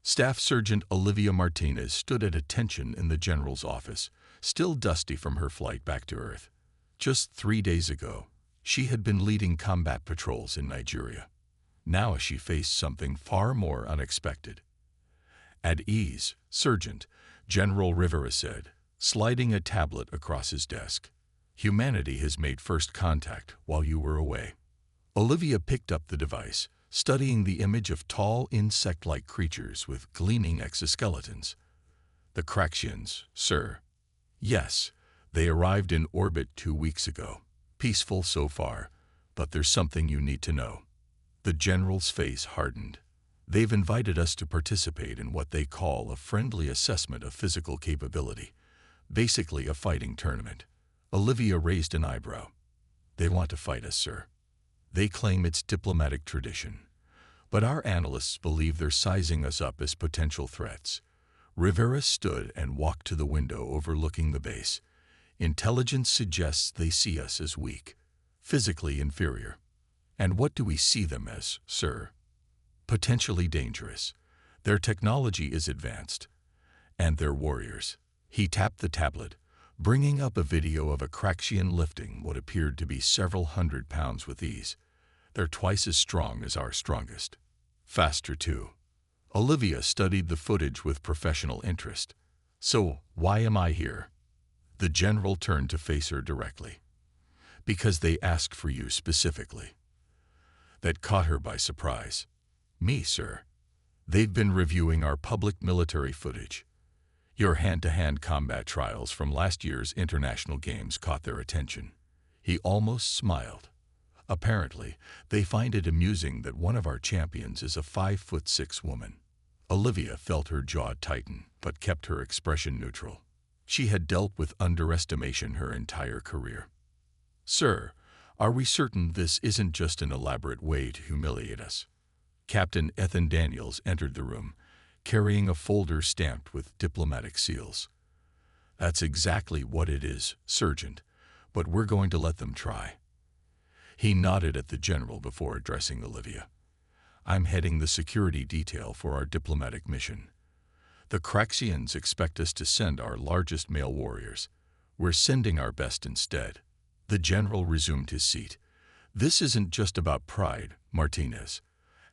Staff Sergeant Olivia Martinez stood at attention in the general's office, still dusty from her flight back to Earth. Just 3 days ago, she had been leading combat patrols in Nigeria. Now she faced something far more unexpected. "At ease, Sergeant," General Rivera said, sliding a tablet across his desk. "Humanity has made first contact while you were away." Olivia picked up the device, studying the image of tall, insect-like creatures with gleaming exoskeletons. "The Craxians, sir." "Yes, they arrived in orbit 2 weeks ago. Peaceful so far, but there's something you need to know." The general's face hardened. "They've invited us to participate in what they call a friendly assessment of physical capability, basically a fighting tournament." Olivia raised an eyebrow. "They want to fight us, sir. They claim it's diplomatic tradition. But our analysts believe they're sizing us up as potential threats." Rivera stood and walked to the window overlooking the base. "Intelligence suggests they see us as weak, physically inferior. And what do we see them as, sir? Potentially dangerous. Their technology is advanced. And they're warriors." He tapped the tablet, bringing up a video of a Craxian lifting what appeared to be several hundred pounds with ease. "They're twice as strong as our strongest. Faster, too." Olivia studied the footage with professional interest. "So, why am I here?" The general turned to face her directly. "Because they asked for you specifically." That caught her by surprise. "Me, sir?" "They've been reviewing our public military footage. Your hand-to-hand combat trials from last year's international games caught their attention." He almost smiled. "Apparently, they find it amusing that one of our champions is a 5'6" woman." Olivia felt her jaw tighten, but kept her expression neutral. She had dealt with underestimation her entire career. "Sir, are we certain this isn't just an elaborate way to humiliate us?" Captain Ethan Daniels entered the room, carrying a folder stamped with diplomatic seals. "That's exactly what it is, Sergeant, but we're going to let them try." He nodded at the general before addressing Olivia. "I'm heading the security detail for our diplomatic mission. The Craxians expect us to send our largest male warriors. We're sending our best instead." The general resumed his seat. "This isn't just about pride, Martinez.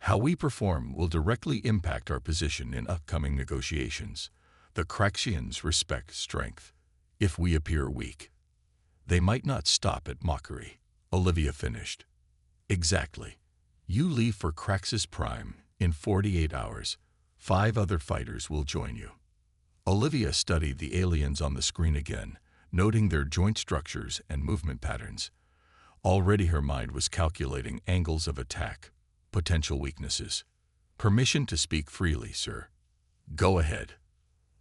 How we perform will directly impact our position in upcoming negotiations. The Craxians respect strength. If we appear weak, they might not stop at mockery." Olivia finished. "Exactly. You leave for Craxus Prime in 48 hours. 5 other fighters will join you." Olivia studied the aliens on the screen again, noting their joint structures and movement patterns. Already her mind was calculating angles of attack, potential weaknesses. "Permission to speak freely, sir." "Go ahead."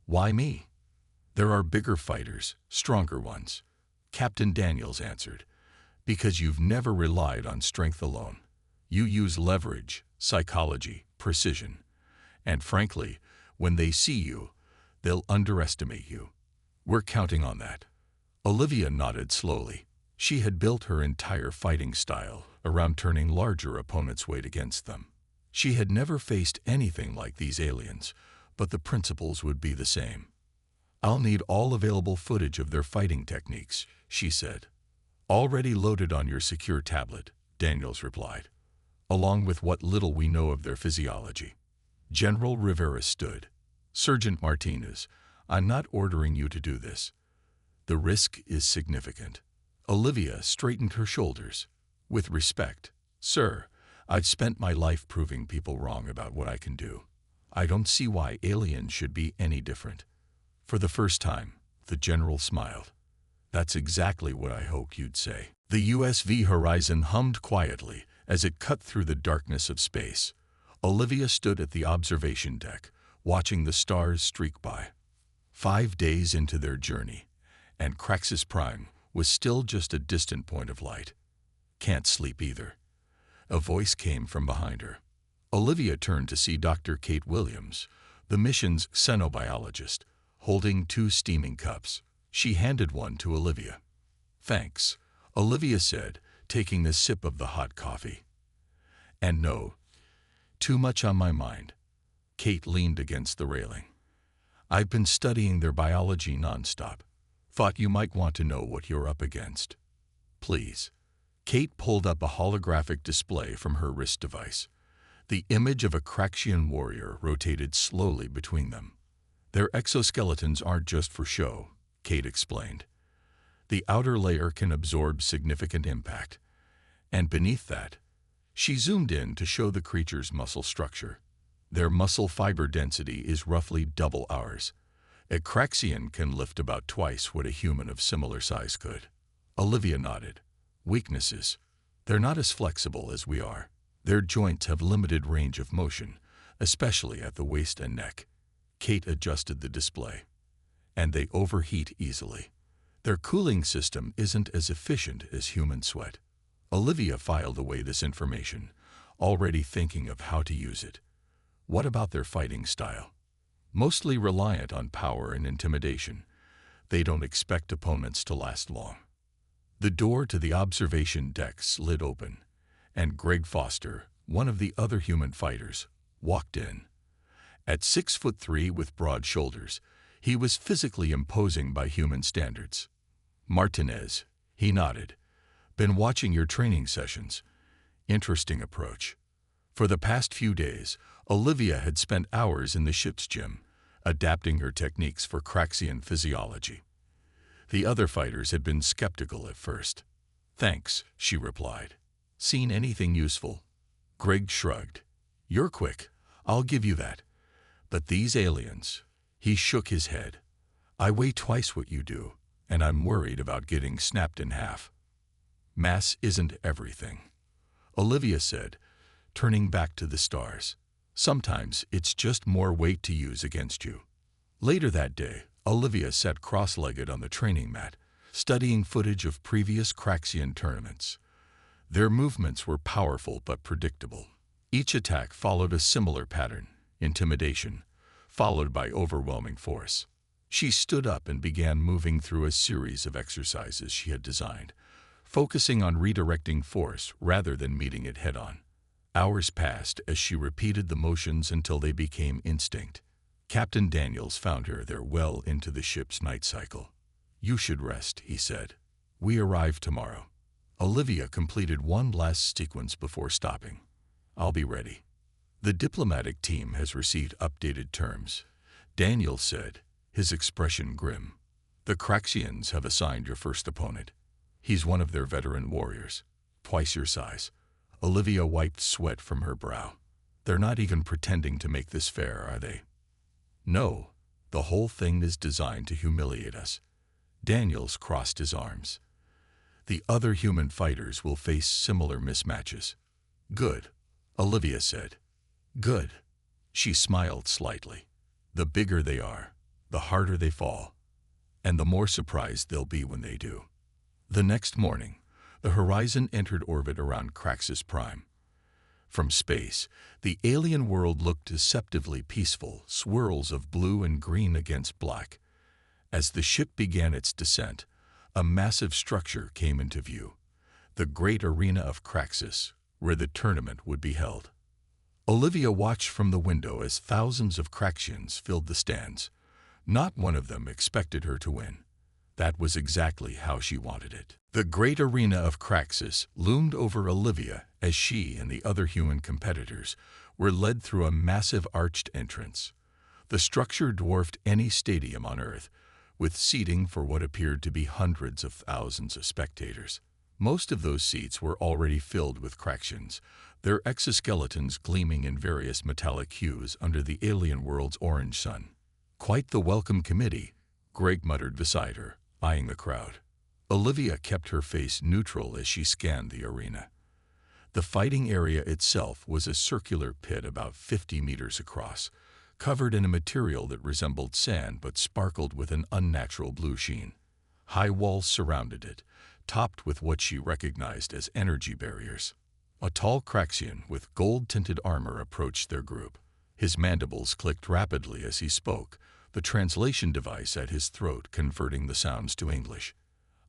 "Why me?" "There are bigger fighters, stronger ones," Captain Daniels answered. "Because you've never relied on strength alone. You use leverage, psychology, precision. And frankly, when they see you, they'll underestimate you. We're counting on that." Olivia nodded slowly. She had built her entire fighting style around turning larger opponents' weight against them. She had never faced anything like these aliens, but the principles would be the same. "I'll need all available footage of their fighting techniques," she said. "Already loaded on your secure tablet," Daniels replied, "along with what little we know of their physiology." General Rivera stood. "Sergeant Martinez, I'm not ordering you to do this. The risk is significant." Olivia straightened her shoulders. "With respect, sir, I've spent my life proving people wrong about what I can do. I don't see why aliens should be any different." For the first time, the general smiled. "That's exactly what I hoped you'd say." The USV Horizon hummed quietly as it cut through the darkness of space. Olivia stood at the observation deck, watching the stars streak by. 5 days into their journey, and Craxus Prime was still just a distant point of light. "Can't sleep either." A voice came from behind her. Olivia turned to see Dr. Kate Williams, the mission's xenobiologist, holding 2 steaming cups. She handed one to Olivia. "Thanks," Olivia said, taking a sip of the hot coffee. "And no, too much on my mind." Kate leaned against the railing. "I've been studying their biology nonstop. Thought you might want to know what you're up against." "Please." Kate pulled up a holographic display from her wrist device. The image of a Craxian warrior rotated slowly between them. "Their exoskeletons aren't just for show," Kate explained. "The outer layer can absorb significant impact. And beneath that," she zoomed in to show the creature's muscle structure. "Their muscle fiber density is roughly double ours. A Craxian can lift about twice what a human of similar size could." Olivia nodded. "Weaknesses. They're not as flexible as we are. Their joints have limited range of motion, especially at the waist and neck." Kate adjusted the display. "And they overheat easily. Their cooling system isn't as efficient as human sweat." Olivia filed away this information, already thinking of how to use it. "What about their fighting style?" "Mostly reliant on power and intimidation. They don't expect opponents to last long." The door to the observation deck slid open, and Greg Foster, one of the other human fighters, walked in. At 6'3" with broad shoulders, he was physically imposing by human standards. "Martinez," he nodded. "Been watching your training sessions. Interesting approach." For the past few days, Olivia had spent hours in the ship's gym, adapting her techniques for Craxian physiology. The other fighters had been skeptical at first. "Thanks," she replied. "Seen anything useful?" Greg shrugged. "You're quick, I'll give you that. But these aliens," he shook his head. "I weigh twice what you do, and I'm worried about getting snapped in half." "Mass isn't everything," Olivia said, turning back to the stars. "Sometimes it's just more weight to use against you." Later that day, Olivia sat cross-legged on the training mat, studying footage of previous Craxian tournaments. Their movements were powerful but predictable. Each attack followed a similar pattern: intimidation, followed by overwhelming force. She stood up and began moving through a series of exercises she had designed, focusing on redirecting force rather than meeting it head-on. Hours passed as she repeated the motions until they became instinct. Captain Daniels found her there well into the ship's night cycle. "You should rest," he said. "We arrive tomorrow." Olivia completed one last sequence before stopping. "I'll be ready." "The diplomatic team has received updated terms," Daniels said, his expression grim. "The Craxians have assigned your first opponent. He's one of their veteran warriors, twice your size." Olivia wiped sweat from her brow. "They're not even pretending to make this fair, are they?" "No, the whole thing is designed to humiliate us." Daniels crossed his arms. "The other human fighters will face similar mismatches." "Good," Olivia said. "Good." She smiled slightly. "The bigger they are, the harder they fall, and the more surprised they'll be when they do." The next morning, the Horizon entered orbit around Craxus Prime. From space, the alien world looked deceptively peaceful, swirls of blue and green against black. As the ship began its descent, a massive structure came into view: the great arena of Craxus, where the tournament would be held. Olivia watched from the window as thousands of Craxians filled the stands. Not one of them expected her to win. That was exactly how she wanted it. The great arena of Craxus loomed over Olivia as she and the other human competitors were led through a massive arched entrance. The structure dwarfed any stadium on Earth, with seating for what appeared to be hundreds of thousands of spectators. Most of those seats were already filled with Craxians, their exoskeletons gleaming in various metallic hues under the alien world's orange sun. "Quite the welcome committee," Greg muttered beside her, eyeing the crowd. Olivia kept her face neutral as she scanned the arena. The fighting area itself was a circular pit about 50 meters across, covered in a material that resembled sand but sparkled with an unnatural blue sheen. High walls surrounded it, topped with what she recognized as energy barriers. A tall Craxian with gold-tinted armor approached their group. His mandibles clicked rapidly as he spoke, the translation device at his throat converting the sounds to English.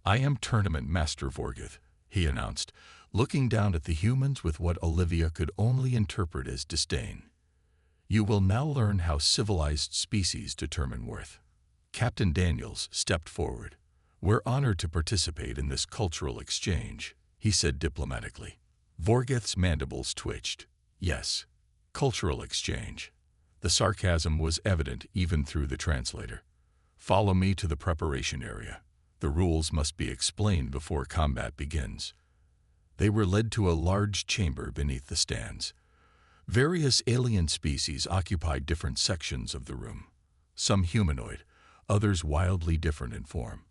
"I am Tournament Master Vorgith," he announced, looking down at the humans with what Olivia could only interpret as disdain. You will now learn how civilized species determine worth. Captain Daniels stepped forward. We're honored to participate in this cultural exchange, he said diplomatically. Vorgeth's mandibles twitched. Yes, cultural exchange. The sarcasm was evident even through the translator. Follow me to the preparation area. The rules must be explained before combat begins. They were led to a large chamber beneath the stands. Various alien species occupied different sections of the room. Some humanoid, others wildly different in form.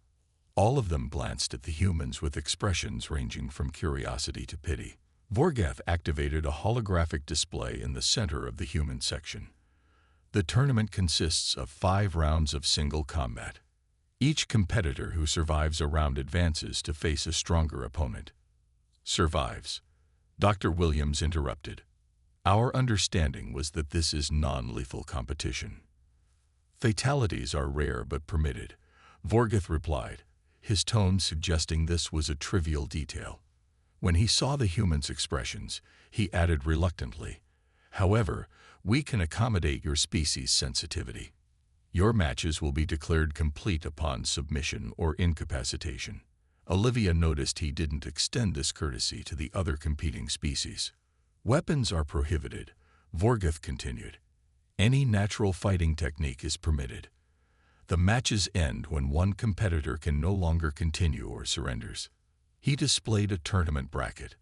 All of them glanced at the humans with expressions ranging from curiosity to pity. Vorgeth activated a holographic display in the center of the human section. The tournament consists of 5 rounds of single combat. Each competitor who survives a round advances to face a stronger opponent. Survives. Dr. Williams interrupted. Our understanding was that this is non-lethal competition. Fatalities are rare but permitted, Vorgeth replied, his tone suggesting this was a trivial detail. When he saw the humans' expressions, he added reluctantly, however, we can accommodate your species' sensitivity. Your matches will be declared complete upon submission or incapacitation. Olivia noticed he didn't extend this courtesy to the other competing species. Weapons are prohibited, Vorgeth continued. Any natural fighting technique is permitted. The matches end when one competitor can no longer continue or surrenders. He displayed a tournament bracket.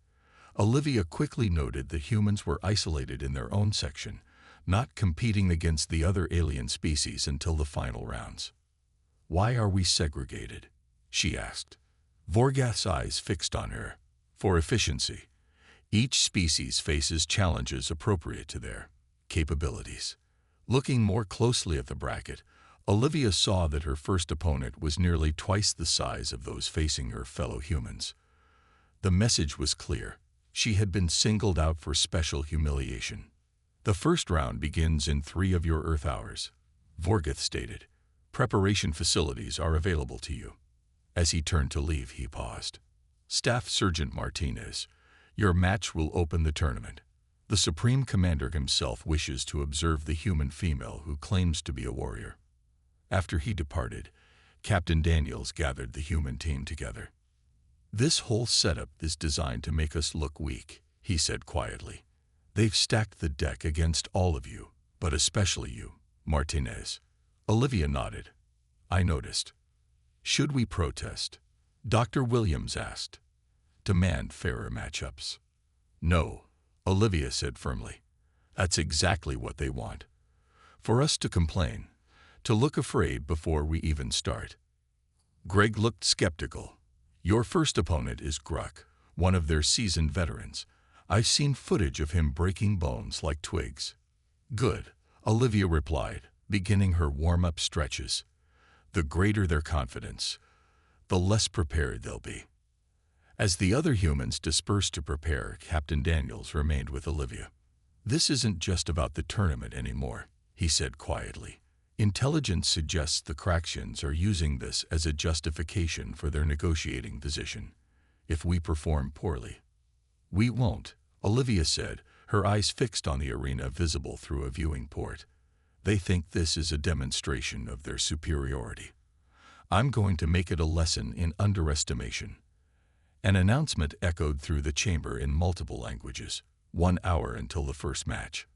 Olivia quickly noted that humans were isolated in their own section, not competing against the other alien species until the final rounds. Why are we segregated? She asked. Vorgeth's eyes fixed on her. For efficiency. Each species faces challenges appropriate to their capabilities. Looking more closely at the bracket, Olivia saw that her first opponent was nearly twice the size of those facing her fellow humans. The message was clear. She had been singled out for special humiliation. The first round begins in 3 of your Earth hours, Vorgeth stated. Preparation facilities are available to you. As he turned to leave, he paused. Staff Sergeant Martinez, your match will open the tournament. The Supreme Commander himself wishes to observe the human female who claims to be a warrior. After he departed, Captain Daniels gathered the human team together. This whole setup is designed to make us look weak, he said quietly. They've stacked the deck against all of you, but especially you, Martinez. Olivia nodded. I noticed. Should we protest? Dr. Williams asked. Demand fairer matchups. No, Olivia said firmly. That's exactly what they want. For us to complain, to look afraid before we even start. Greg looked skeptical. Your first opponent is Gruck, one of their seasoned veterans. I've seen footage of him breaking bones like twigs. Good, Olivia replied, beginning her warm-up stretches. The greater their confidence, the less prepared they'll be. As the other humans dispersed to prepare, Captain Daniels remained with Olivia. This isn't just about the tournament anymore, he said quietly. Intelligence suggests the Craxians are using this as a justification for their negotiating position. If we perform poorly. We won't, Olivia said, her eyes fixed on the arena visible through a viewing port. They think this is a demonstration of their superiority. I'm going to make it a lesson in underestimation. An announcement echoed through the chamber in multiple languages. 1 hour until the first match.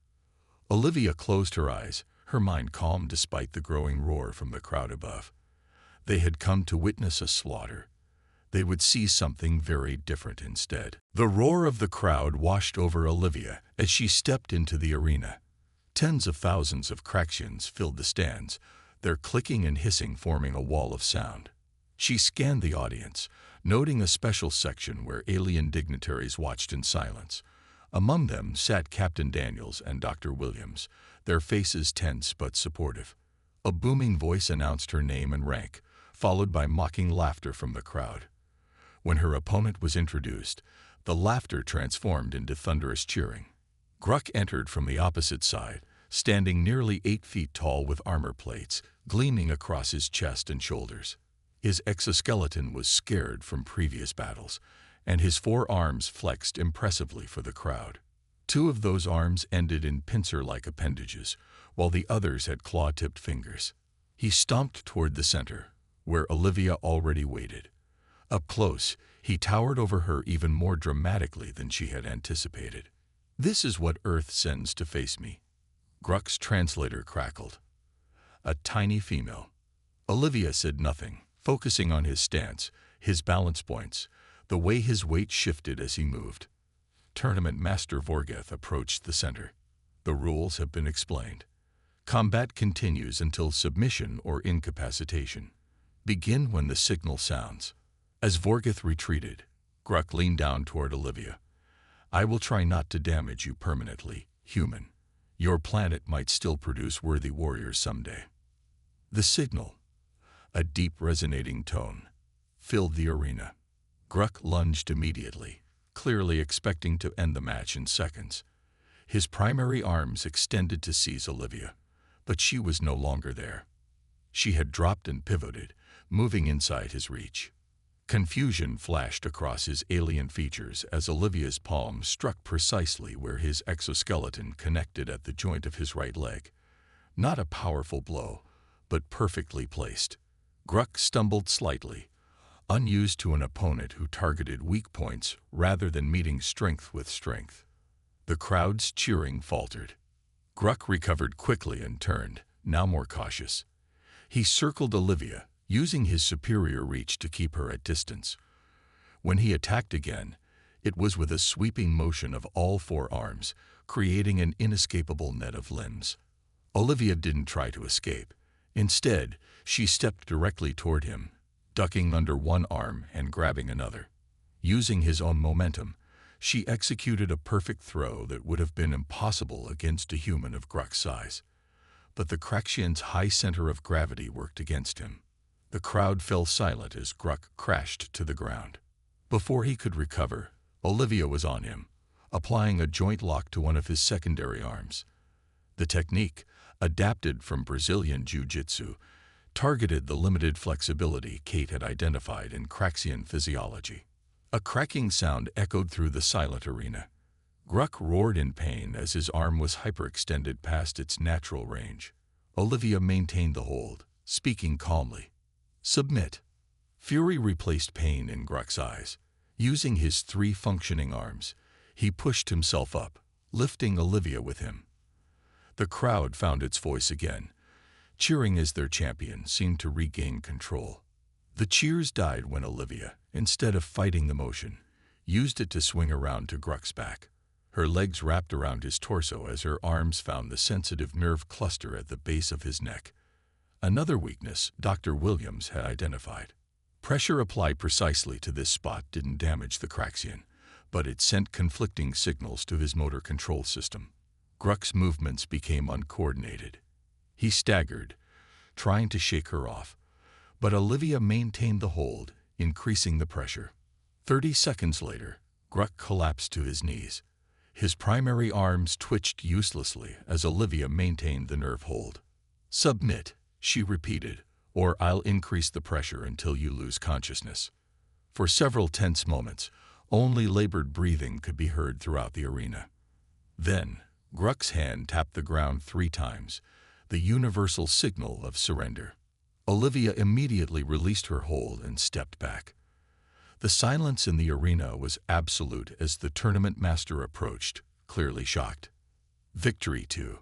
Olivia closed her eyes, her mind calm despite the growing roar from the crowd above. They had come to witness a slaughter. They would see something very different instead. The roar of the crowd washed over Olivia as she stepped into the arena. Tens of thousands of Craxians filled the stands, their clicking and hissing forming a wall of sound. She scanned the audience, noting a special section where alien dignitaries watched in silence. Among them sat Captain Daniels and Dr. Williams, their faces tense but supportive. A booming voice announced her name and rank, followed by mocking laughter from the crowd. When her opponent was introduced, the laughter transformed into thunderous cheering. Gruck entered from the opposite side, standing nearly 8 feet tall with armor plates gleaming across his chest and shoulders. His exoskeleton was scarred from previous battles, and his 4 arms flexed impressively for the crowd. Two of those arms ended in pincer-like appendages, while the others had claw-tipped fingers. He stomped toward the center, where Olivia already waited. Up close, he towered over her even more dramatically than she had anticipated. "This is what Earth sends to face me," Gruck's translator crackled. A tiny female. Olivia said nothing, focusing on his stance, his balance points, the way his weight shifted as he moved. Tournament Master Vorgeth approached the center. "The rules have been explained. Combat continues until submission or incapacitation. Begin when the signal sounds." As Vorgeth retreated, Gruck leaned down toward Olivia. "I will try not to damage you permanently, human. Your planet might still produce worthy warriors someday." The signal, a deep resonating tone, filled the arena. Gruck lunged immediately, clearly expecting to end the match in seconds. His primary arms extended to seize Olivia, but she was no longer there. She had dropped and pivoted, moving inside his reach. Confusion flashed across his alien features as Olivia's palm struck precisely where his exoskeleton connected at the joint of his right leg. Not a powerful blow, but perfectly placed. Gruck stumbled slightly, unused to an opponent who targeted weak points rather than meeting strength with strength. The crowd's cheering faltered. Gruck recovered quickly and turned, now more cautious. He circled Olivia, using his superior reach to keep her at distance. When he attacked again, it was with a sweeping motion of all four arms, creating an inescapable net of limbs. Olivia didn't try to escape. Instead, she stepped directly toward him, ducking under one arm and grabbing another. Using his own momentum, she executed a perfect throw that would have been impossible against a human of Gruck's size. But the Craxian's high center of gravity worked against him. The crowd fell silent as Gruck crashed to the ground. Before he could recover, Olivia was on him, applying a joint lock to one of his secondary arms. The technique, adapted from Brazilian Jiu-Jitsu, targeted the limited flexibility Kate had identified in Craxian physiology. A cracking sound echoed through the silent arena. Gruck roared in pain as his arm was hyperextended past its natural range. Olivia maintained the hold, speaking calmly. "Submit." Fury replaced pain in Gruck's eyes. Using his three functioning arms, he pushed himself up, lifting Olivia with him. The crowd found its voice again, cheering as their champion seemed to regain control. The cheers died when Olivia, instead of fighting the motion, used it to swing around to Gruck's back. Her legs wrapped around his torso as her arms found the sensitive nerve cluster at the base of his neck. Another weakness Dr. Williams had identified. Pressure applied precisely to this spot didn't damage the Craxian, but it sent conflicting signals to his motor control system. Gruck's movements became uncoordinated. He staggered, trying to shake her off, but Olivia maintained the hold, increasing the pressure. 30 seconds later, Gruck collapsed to his knees. His primary arms twitched uselessly as Olivia maintained the nerve hold. "Submit," she repeated, "or I'll increase the pressure until you lose consciousness." For several tense moments, only labored breathing could be heard throughout the arena. Then, Gruck's hand tapped the ground 3 times, the universal signal of surrender. Olivia immediately released her hold and stepped back. The silence in the arena was absolute as the tournament master approached, clearly shocked. "Victory to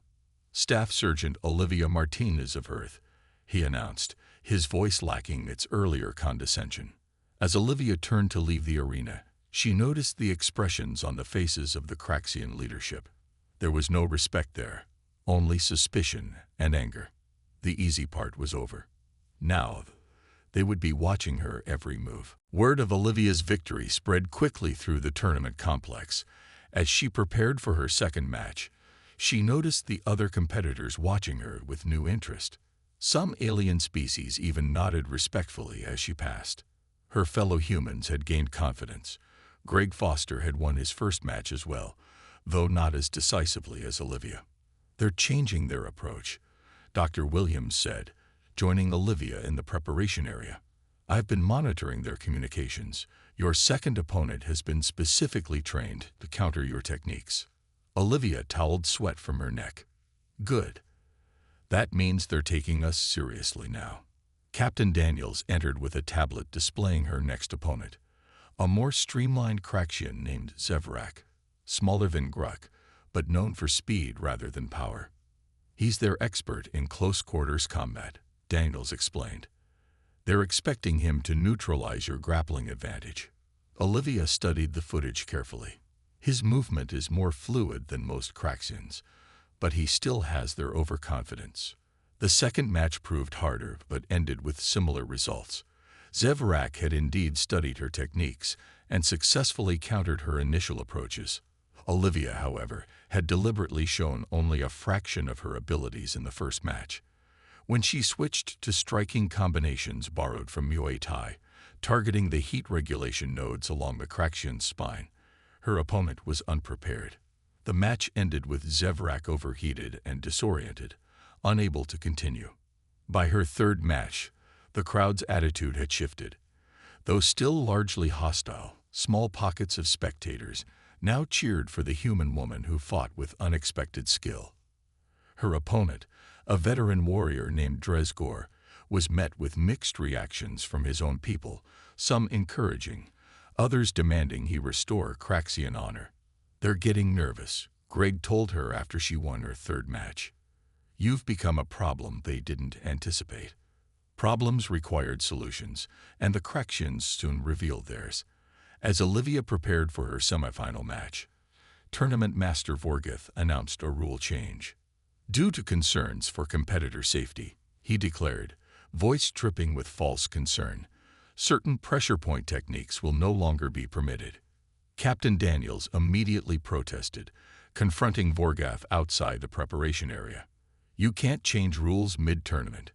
Staff Sergeant Olivia Martinez of Earth," he announced, his voice lacking its earlier condescension. As Olivia turned to leave the arena, she noticed the expressions on the faces of the Craxian leadership. There was no respect there, only suspicion and anger. The easy part was over. Now, they would be watching her every move. Word of Olivia's victory spread quickly through the tournament complex. As she prepared for her second match, she noticed the other competitors watching her with new interest. Some alien species even nodded respectfully as she passed. Her fellow humans had gained confidence. Greg Foster had won his first match as well, though not as decisively as Olivia. "They're changing their approach," Dr. Williams said, joining Olivia in the preparation area. "I've been monitoring their communications. Your second opponent has been specifically trained to counter your techniques." Olivia toweled sweat from her neck. Good. That means they're taking us seriously now. Captain Daniels entered with a tablet displaying her next opponent, a more streamlined Craxian named Zevrak, smaller than Gruk, but known for speed rather than power. He's their expert in close-quarters combat, Daniels explained. They're expecting him to neutralize your grappling advantage. Olivia studied the footage carefully. His movement is more fluid than most Craxians, but he still has their overconfidence. The second match proved harder, but ended with similar results. Zevrak had indeed studied her techniques and successfully countered her initial approaches. Olivia, however, had deliberately shown only a fraction of her abilities in the first match. When she switched to striking combinations borrowed from Muay Thai, targeting the heat regulation nodes along the Craxian's spine, her opponent was unprepared. The match ended with Zevrak overheated and disoriented, unable to continue. By her third match, the crowd's attitude had shifted. Though still largely hostile, small pockets of spectators now cheered for the human woman who fought with unexpected skill. Her opponent, a veteran warrior named Dresgor, was met with mixed reactions from his own people, some encouraging, others demanding he restore Craxian honor. They're getting nervous, Greg told her after she won her third match. You've become a problem they didn't anticipate. Problems required solutions, and the Craxians soon revealed theirs. As Olivia prepared for her semifinal match, Tournament Master Vorgith announced a rule change. Due to concerns for competitor safety, he declared, voice dripping with false concern, certain pressure point techniques will no longer be permitted. Captain Daniels immediately protested, confronting Vorgith outside the preparation area. You can't change rules mid-tournament.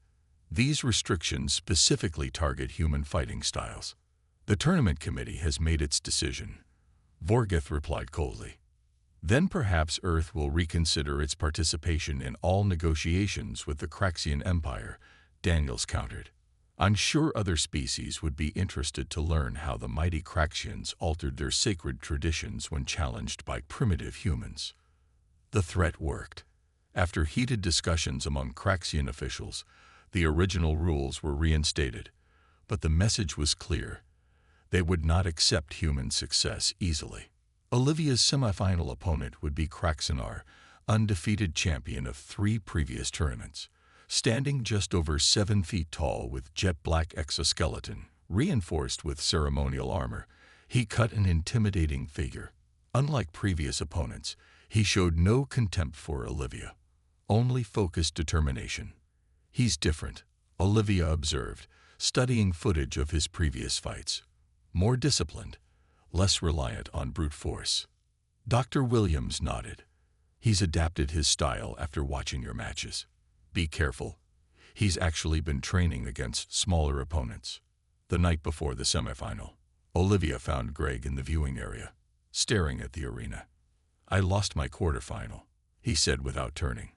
These restrictions specifically target human fighting styles. The tournament committee has made its decision, Vorgith replied coldly. Then perhaps Earth will reconsider its participation in all negotiations with the Craxian Empire, Daniels countered. I'm sure other species would be interested to learn how the mighty Craxians altered their sacred traditions when challenged by primitive humans. The threat worked. After heated discussions among Craxian officials, the original rules were reinstated, but the message was clear. They would not accept human success easily. Olivia's semifinal opponent would be Craxinar, undefeated champion of 3 previous tournaments. Standing just over 7 feet tall with jet-black exoskeleton, reinforced with ceremonial armor, he cut an intimidating figure. Unlike previous opponents, he showed no contempt for Olivia, only focused determination. He's different, Olivia observed, studying footage of his previous fights. More disciplined, less reliant on brute force. Dr. Williams nodded. He's adapted his style after watching your matches. Be careful. He's actually been training against smaller opponents. The night before the semifinal, Olivia found Greg in the viewing area, staring at the arena. I lost my quarterfinal, he said without turning.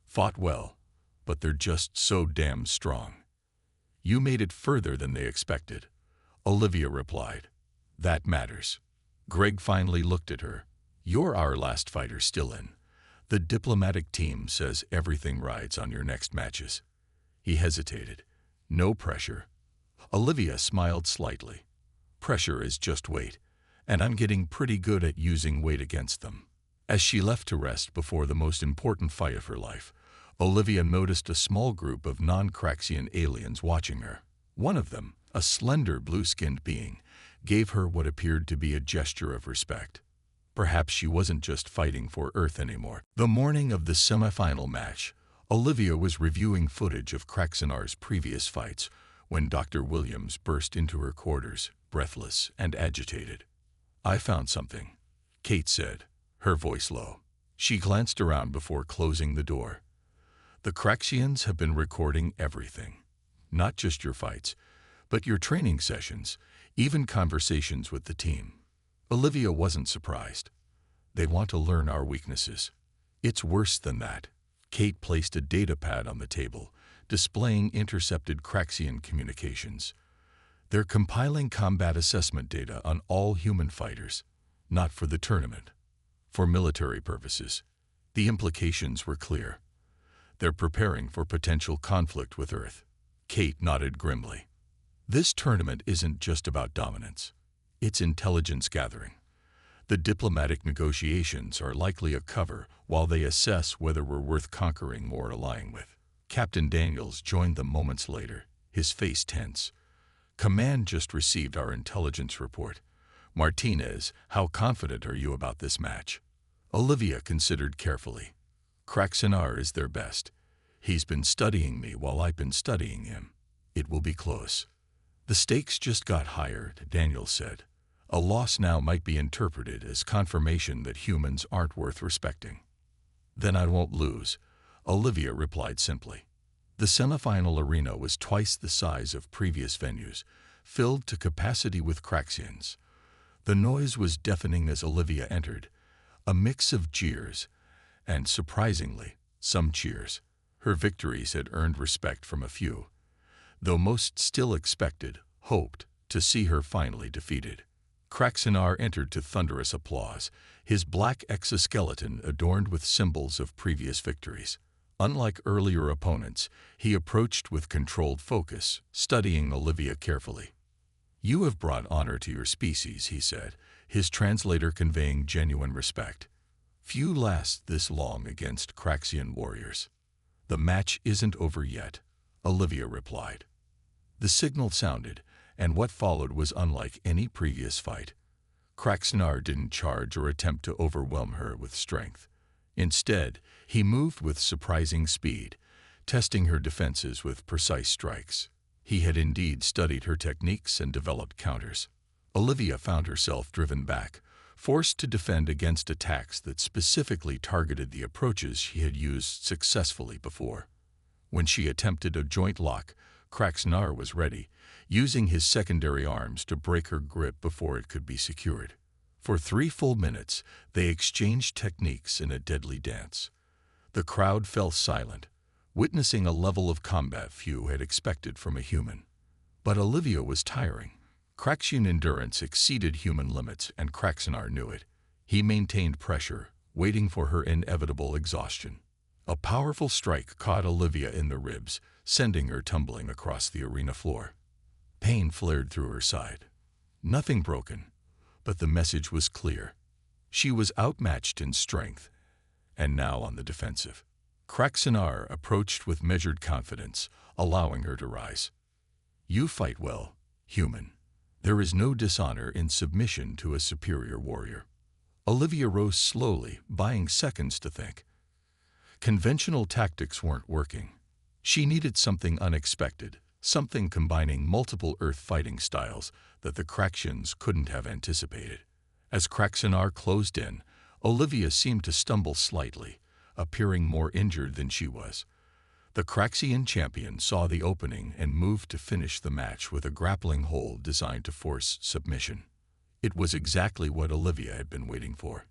Fought well, but they're just so damn strong. You made it further than they expected, Olivia replied. That matters. Greg finally looked at her. You're our last fighter still in. The diplomatic team says everything rides on your next matches. He hesitated. No pressure. Olivia smiled slightly. Pressure is just weight, and I'm getting pretty good at using weight against them. As she left to rest before the most important fight of her life, Olivia noticed a small group of non-Craxian aliens watching her. One of them, a slender blue-skinned being, gave her what appeared to be a gesture of respect. Perhaps she wasn't just fighting for Earth anymore. The morning of the semifinal match, Olivia was reviewing footage of Craxinar's previous fights when Dr. Williams burst into her quarters, breathless and agitated. I found something, Kate said, her voice low. She glanced around before closing the door. The Craxians have been recording everything. Not just your fights, but your training sessions, even conversations with the team. Olivia wasn't surprised. They want to learn our weaknesses. It's worse than that. Kate placed a data pad on the table, displaying intercepted Craxian communications. They're compiling combat assessment data on all human fighters, not for the tournament. For military purposes. The implications were clear. They're preparing for potential conflict with Earth. Kate nodded grimly. This tournament isn't just about dominance. It's intelligence gathering. The diplomatic negotiations are likely a cover while they assess whether we're worth conquering or allying with. Captain Daniels joined them moments later, his face tense. Command just received our intelligence report. Martinez, how confident are you about this match? Olivia considered carefully. Kraxinar is their best. He's been studying me while I've been studying him. It will be close. The stakes just got higher, Daniel said. A loss now might be interpreted as confirmation that humans aren't worth respecting. Then I won't lose, Olivia replied simply. The semifinal arena was twice the size of previous venues, filled to capacity with Kraxians. The noise was deafening as Olivia entered, a mix of jeers and, surprisingly, some cheers. Her victories had earned respect from a few, though most still expected, hoped, to see her finally defeated. Kraxinar entered to thunderous applause, his black exoskeleton adorned with symbols of previous victories. Unlike earlier opponents, he approached with controlled focus, studying Olivia carefully. You have brought honor to your species, he said, his translator conveying genuine respect. Few last this long against Kraxian warriors. The match isn't over yet, Olivia replied. The signal sounded, and what followed was unlike any previous fight. Kraxinar didn't charge or attempt to overwhelm her with strength. Instead, he moved with surprising speed, testing her defenses with precise strikes. He had indeed studied her techniques and developed counters. Olivia found herself driven back, forced to defend against attacks that specifically targeted the approaches she had used successfully before. When she attempted a joint lock, Kraxinar was ready, using his secondary arms to break her grip before it could be secured. For 3 full minutes, they exchanged techniques in a deadly dance. The crowd fell silent, witnessing a level of combat few had expected from a human. But Olivia was tiring. Kraxian endurance exceeded human limits, and Kraxinar knew it. He maintained pressure, waiting for her inevitable exhaustion. A powerful strike caught Olivia in the ribs, sending her tumbling across the arena floor. Pain flared through her side. Nothing broken, but the message was clear. She was outmatched in strength, and now on the defensive. Kraxinar approached with measured confidence, allowing her to rise. You fight well, human. There is no dishonor in submission to a superior warrior. Olivia rose slowly, buying seconds to think. Conventional tactics weren't working. She needed something unexpected, something combining multiple earth fighting styles that the Kraxians couldn't have anticipated. As Kraxinar closed in, Olivia seemed to stumble slightly, appearing more injured than she was. The Kraxian champion saw the opening and moved to finish the match with a grappling hold designed to force submission. It was exactly what Olivia had been waiting for.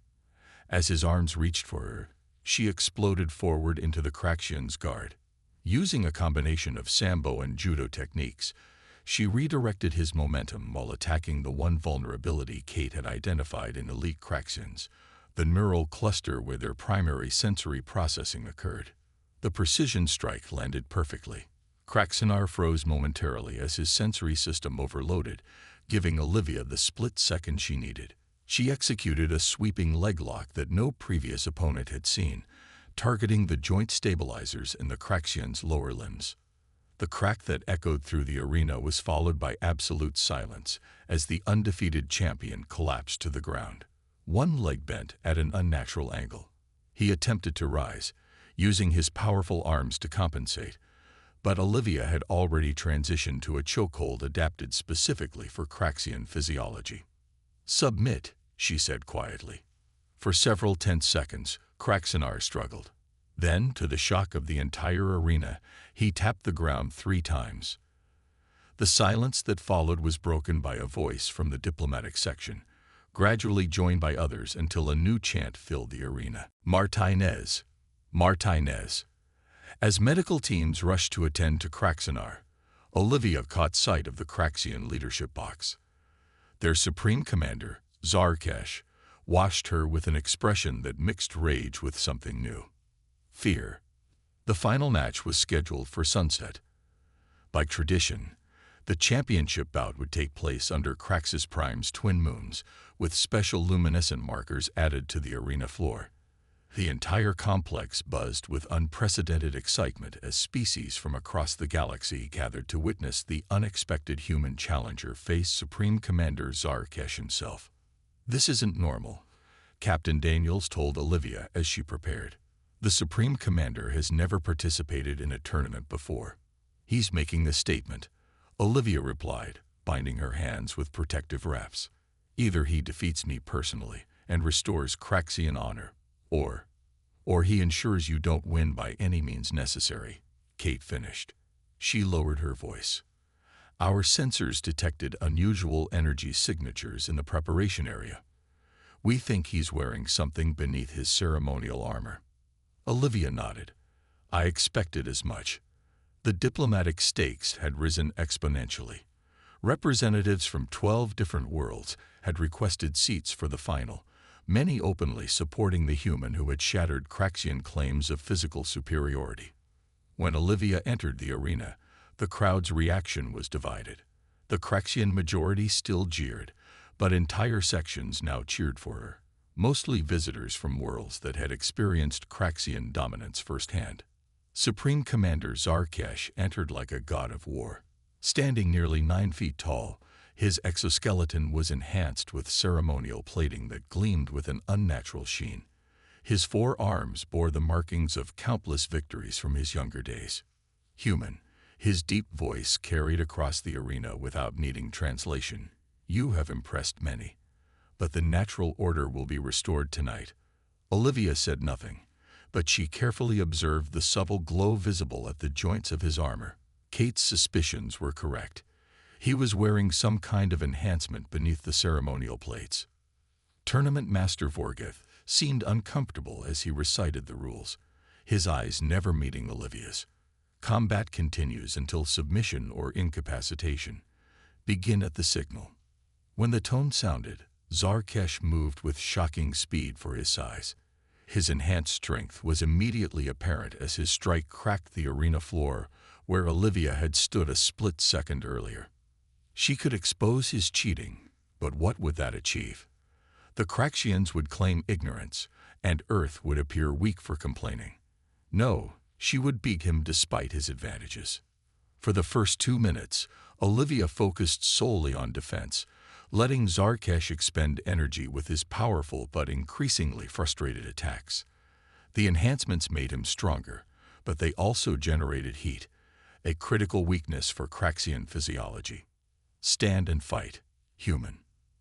As his arms reached for her, she exploded forward into the Kraxian's guard. Using a combination of sambo and judo techniques, she redirected his momentum while attacking the one vulnerability Kate had identified in elite Kraxians, the neural cluster where their primary sensory processing occurred. The precision strike landed perfectly. Kraxinar froze momentarily as his sensory system overloaded, giving Olivia the split second she needed. She executed a sweeping leg lock that no previous opponent had seen, targeting the joint stabilizers in the Kraxian's lower limbs. The crack that echoed through the arena was followed by absolute silence as the undefeated champion collapsed to the ground. One leg bent at an unnatural angle. He attempted to rise, using his powerful arms to compensate, but Olivia had already transitioned to a chokehold adapted specifically for Kraxian physiology. Submit, she said quietly. For several tense seconds, Kraxinar struggled. Then, to the shock of the entire arena, he tapped the ground 3 times. The silence that followed was broken by a voice from the diplomatic section, gradually joined by others until a new chant filled the arena. Martinez! Martinez! As medical teams rushed to attend to Kraxinar, Olivia caught sight of the Kraxian leadership box. Their supreme commander, Zarkesh, washed her with an expression that mixed rage with something new. Fear. The final match was scheduled for sunset. By tradition, the championship bout would take place under Craxus Prime's twin moons, with special luminescent markers added to the arena floor. The entire complex buzzed with unprecedented excitement as species from across the galaxy gathered to witness the unexpected human challenger face Supreme Commander Zarkesh himself. "This isn't normal," Captain Daniels told Olivia as she prepared. "The Supreme Commander has never participated in a tournament before. He's making this statement," Olivia replied, binding her hands with protective wraps. "Either he defeats me personally and restores Craxian honor, or he ensures you don't win by any means necessary," Kate finished. She lowered her voice. "Our sensors detected unusual energy signatures in the preparation area. We think he's wearing something beneath his ceremonial armor." Olivia nodded. "I expected as much." The diplomatic stakes had risen exponentially. Representatives from 12 different worlds had requested seats for the final, many openly supporting the human who had shattered Craxian claims of physical superiority. When Olivia entered the arena, the crowd's reaction was divided. The Craxian majority still jeered, but entire sections now cheered for her, mostly visitors from worlds that had experienced Craxian dominance firsthand. Supreme Commander Zarkesh entered like a god of war. Standing nearly 9 feet tall, his exoskeleton was enhanced with ceremonial plating that gleamed with an unnatural sheen. His 4 arms bore the markings of countless victories from his younger days. "Human," his deep voice carried across the arena without needing translation. "You have impressed many, but the natural order will be restored tonight." Olivia said nothing, but she carefully observed the subtle glow visible at the joints of his armor. Kate's suspicions were correct. He was wearing some kind of enhancement beneath the ceremonial plates. Tournament Master Vorgeth seemed uncomfortable as he recited the rules, his eyes never meeting Olivia's. "Combat continues until submission or incapacitation. Begin at the signal." When the tone sounded, Zarkesh moved with shocking speed for his size. His enhanced strength was immediately apparent as his strike cracked the arena floor where Olivia had stood a split second earlier. She could expose his cheating, but what would that achieve? The Craxians would claim ignorance, and Earth would appear weak for complaining. No, she would beat him despite his advantages. For the first 2 minutes, Olivia focused solely on defense, letting Zarkesh expend energy with his powerful but increasingly frustrated attacks. The enhancements made him stronger, but they also generated heat, a critical weakness for Craxian physiology. "Stand and fight, human,"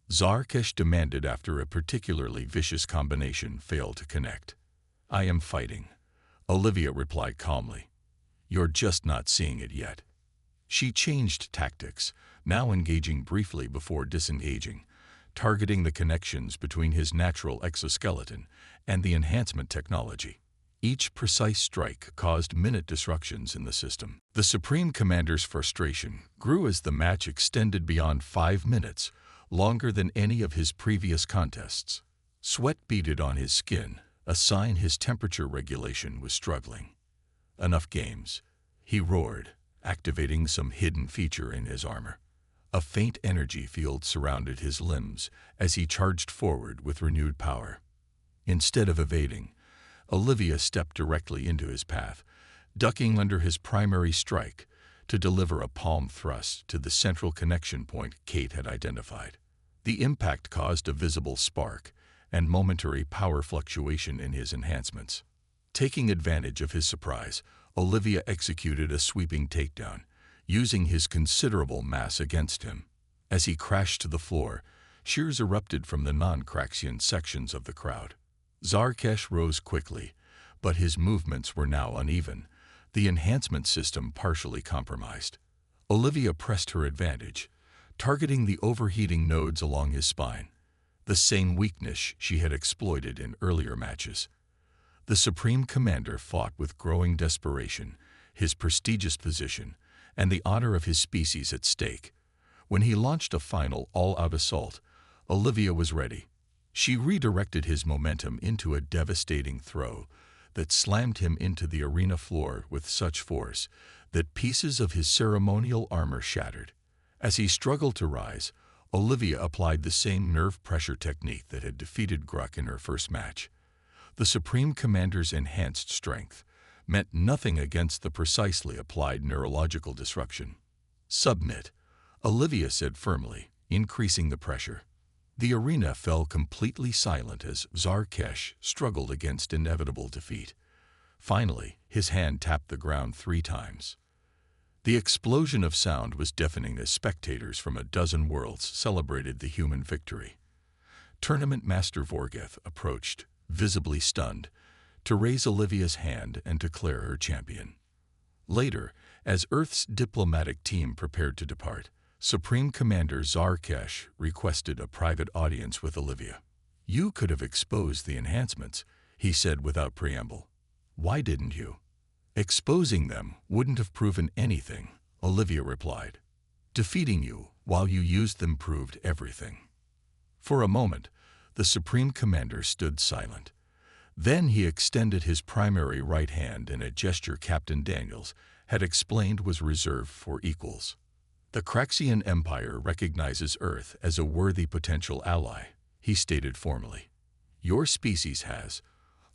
Zarkesh demanded after a particularly vicious combination failed to connect. "I am fighting," Olivia replied calmly. "You're just not seeing it yet." She changed tactics, now engaging briefly before disengaging, targeting the connections between his natural exoskeleton and the enhancement technology. Each precise strike caused minute disruptions in the system. The Supreme Commander's frustration grew as the match extended beyond 5 minutes, longer than any of his previous contests. Sweat beaded on his skin, a sign his temperature regulation was struggling. "Enough games," he roared, activating some hidden feature in his armor. A faint energy field surrounded his limbs as he charged forward with renewed power. Instead of evading, Olivia stepped directly into his path, ducking under his primary strike to deliver a palm thrust to the central connection point Kate had identified. The impact caused a visible spark and momentary power fluctuation in his enhancements. Taking advantage of his surprise, Olivia executed a sweeping takedown, using his considerable mass against him. As he crashed to the floor, cheers erupted from the non-Craxian sections of the crowd. Zarkesh rose quickly, but his movements were now uneven, the enhancement system partially compromised. Olivia pressed her advantage, targeting the overheating nodes along his spine, the same weakness she had exploited in earlier matches. The Supreme Commander fought with growing desperation, his prestigious position, and the honor of his species at stake. When he launched a final all-out assault, Olivia was ready. She redirected his momentum into a devastating throw that slammed him into the arena floor with such force that pieces of his ceremonial armor shattered. As he struggled to rise, Olivia applied the same nerve pressure technique that had defeated Gruck in her first match. The Supreme Commander's enhanced strength meant nothing against the precisely applied neurological disruption. "Submit," Olivia said firmly, increasing the pressure. The arena fell completely silent as Zarkesh struggled against inevitable defeat. Finally, his hand tapped the ground 3 times. The explosion of sound was deafening as spectators from a dozen worlds celebrated the human victory. Tournament Master Vorgeth approached, visibly stunned, to raise Olivia's hand and declare her champion. Later, as Earth's diplomatic team prepared to depart, Supreme Commander Zarkesh requested a private audience with Olivia. "You could have exposed the enhancements," he said without preamble. "Why didn't you?" "Exposing them wouldn't have proven anything," Olivia replied. "Defeating you while you used them proved everything." For a moment, the Supreme Commander stood silent. Then he extended his primary right hand in a gesture Captain Daniels had explained was reserved for equals. "The Craxian Empire recognizes Earth as a worthy potential ally," he stated formally. "Your species has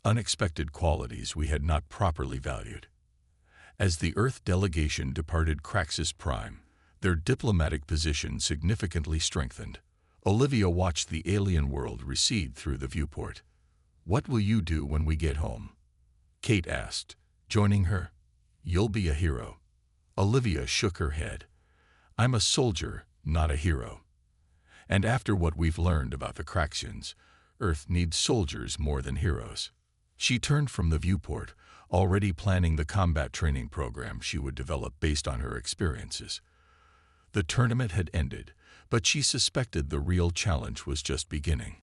unexpected qualities we had not properly valued." As the Earth delegation departed Craxus Prime, their diplomatic position significantly strengthened. Olivia watched the alien world recede through the viewport. "What will you do when we get home?" Kate asked, joining her. "You'll be a hero." Olivia shook her head. "I'm a soldier, not a hero. And after what we've learned about the Craxians, Earth needs soldiers more than heroes." She turned from the viewport, already planning the combat training program she would develop based on her experiences. The tournament had ended, but she suspected the real challenge was just beginning.